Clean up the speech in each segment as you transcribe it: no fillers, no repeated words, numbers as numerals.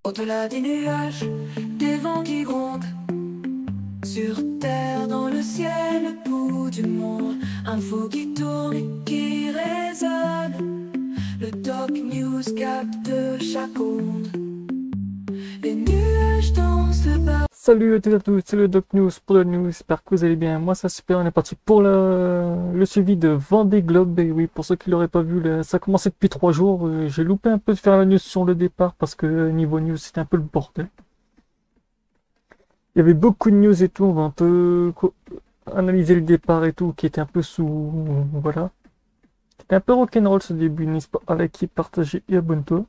Au-delà des nuages, des vents qui grondent, sur terre, dans le ciel, le bout du monde, info qui tourne et qui résonne. Le Doc News capte chaque onde. Les nuages dansent le bas. Salut à toutes et à tous, c'est le Doc News pour le news, j'espère que vous allez bien. Moi ça super, on est parti pour le suivi de Vendée Globe. Et oui, pour ceux qui l'auraient pas vu, ça a commencé depuis 3 jours. J'ai loupé un peu de faire la news sur le départ parce que niveau news c'était un peu le bordel. Il y avait beaucoup de news et tout, on va un peu analyser le départ et tout, qui était un peu sous... Voilà. C'était un peu rock'n'roll ce début, n'hésite pas à liker, partager et abonne-toi.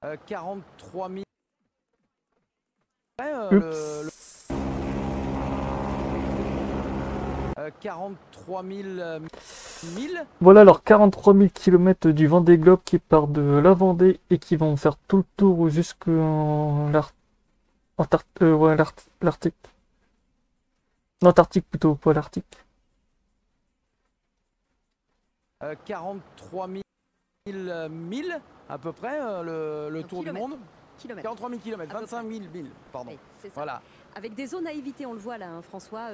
Euh, 43 000. Oups. 43 000 milles. Voilà alors 43 000 km du Vendée Globe qui part de la Vendée et qui vont faire tout le tour jusqu'en ouais, l'Arctique. L'Antarctique plutôt, pas l'Arctique. 43 000 milles à peu près, le tour du monde. 43 000 km, 25 000 milles, pardon. Oui, c'est ça. Voilà. Avec des zones à éviter, on le voit là, hein, François,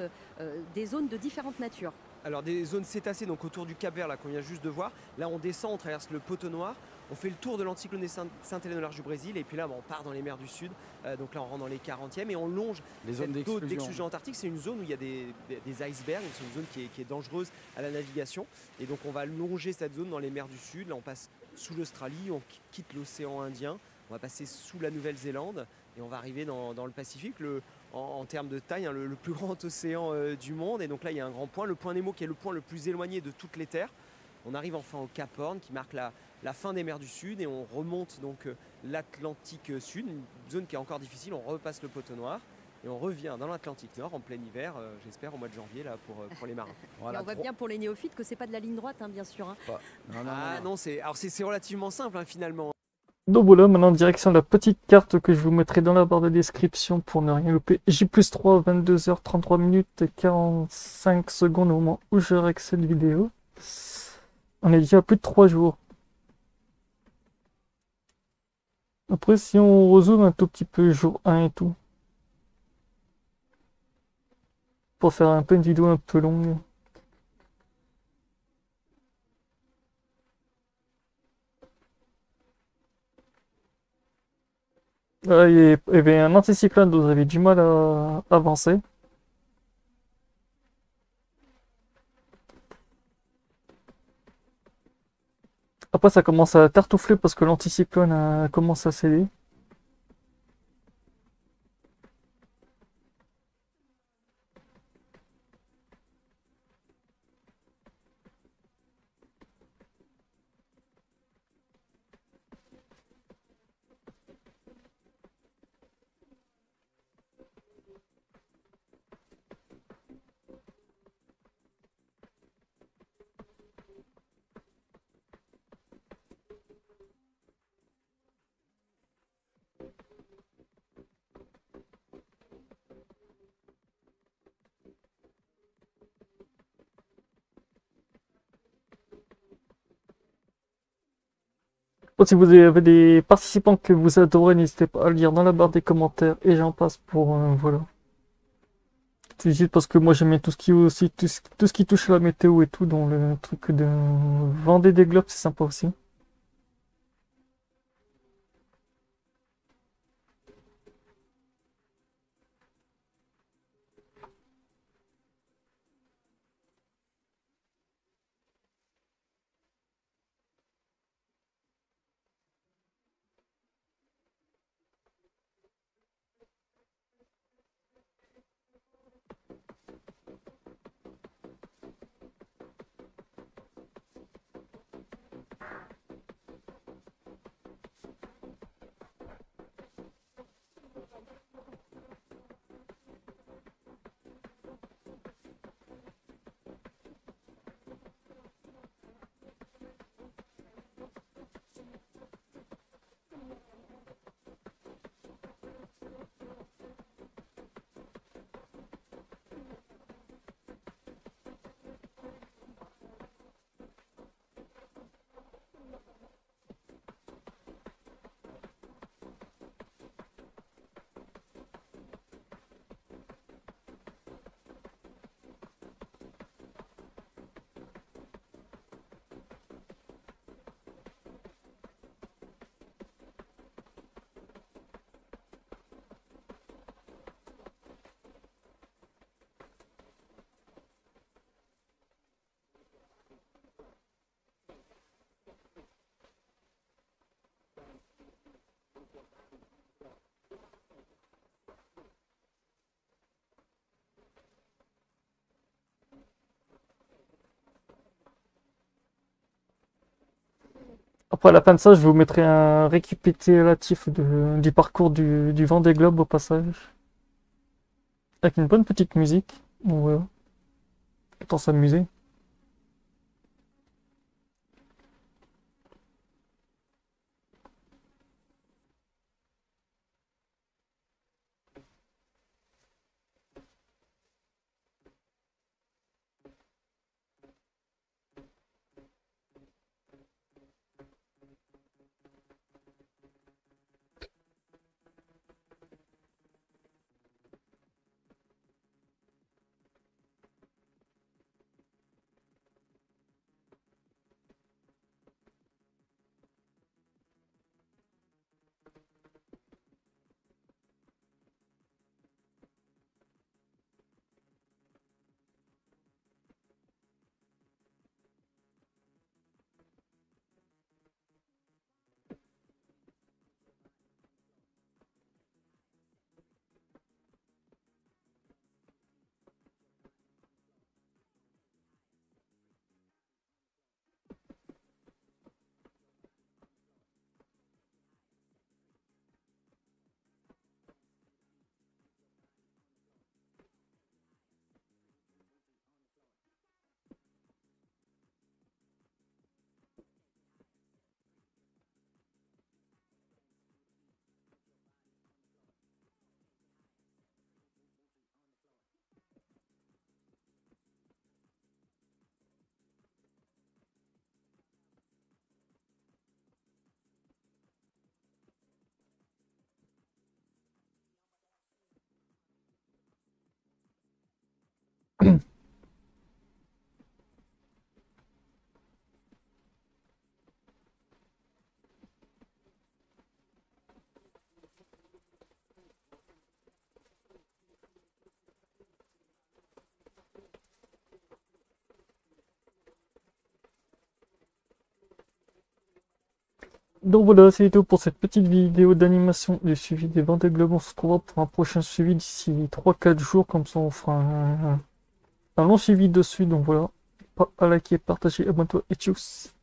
des zones de différentes natures. Alors des zones cétacées, donc autour du Cap Vert là qu'on vient juste de voir. Là on descend, on traverse le poteau noir, on fait le tour de l'anticyclone des Sainte-Hélène au large du Brésil, et puis là on part dans les mers du Sud. Donc là on rentre dans les 40e et on longe Les zones d'exclusion antarctique. C'est une zone où il y a des icebergs, c'est une zone qui est dangereuse à la navigation. Et donc on va longer cette zone dans les mers du Sud. Là on passe sous l'Australie, on quitte l'océan Indien, on va passer sous la Nouvelle-Zélande et on va arriver dans le Pacifique. En termes de taille, hein, le plus grand océan du monde. Et donc là, il y a un grand point, le point Nemo, qui est le point le plus éloigné de toutes les terres. On arrive enfin au Cap Horn, qui marque la fin des mers du Sud, et on remonte donc l'Atlantique Sud, une zone qui est encore difficile. On repasse le poteau noir et on revient dans l'Atlantique Nord en plein hiver, j'espère au mois de janvier là pour les marins. Voilà, et on voit bien pour les néophytes que c'est pas de la ligne droite, hein, bien sûr. Hein. Non, c'est relativement simple hein, finalement. Donc voilà, maintenant direction la petite carte que je vous mettrai dans la barre de description pour ne rien louper. J+3, 22h33 minutes et 45 secondes au moment où je règle cette vidéo. On est déjà à plus de 3 jours. Après, si on rezoome un tout petit peu jour 1 et tout, pour faire un peu une vidéo un peu longue. Il y avait un anticyclone, donc vous avez du mal à avancer. Après, ça commence à tartoufler parce que l'anticyclone commence à céder. Bon, si vous avez des participants que vous adorez, n'hésitez pas à le dire dans la barre des commentaires et j'en passe pour voilà. C'est juste parce que moi j'aime bien tout ce qui aussi tout ce qui touche à la météo et tout, dans le truc de Vendée des globes, c'est sympa aussi. Après, à la fin de ça, je vous mettrai un récapitulatif du parcours du Vendée Globe au passage. Avec une bonne petite musique. Donc voilà. Autant s'amuser. Donc voilà, c'est tout pour cette petite vidéo d'animation du suivi des Vendée Globe. On se retrouvera pour un prochain suivi d'ici 3-4 jours, comme ça on fera un long suivi dessus. Donc voilà, pas à liker, partager, abonne-toi et tchuss.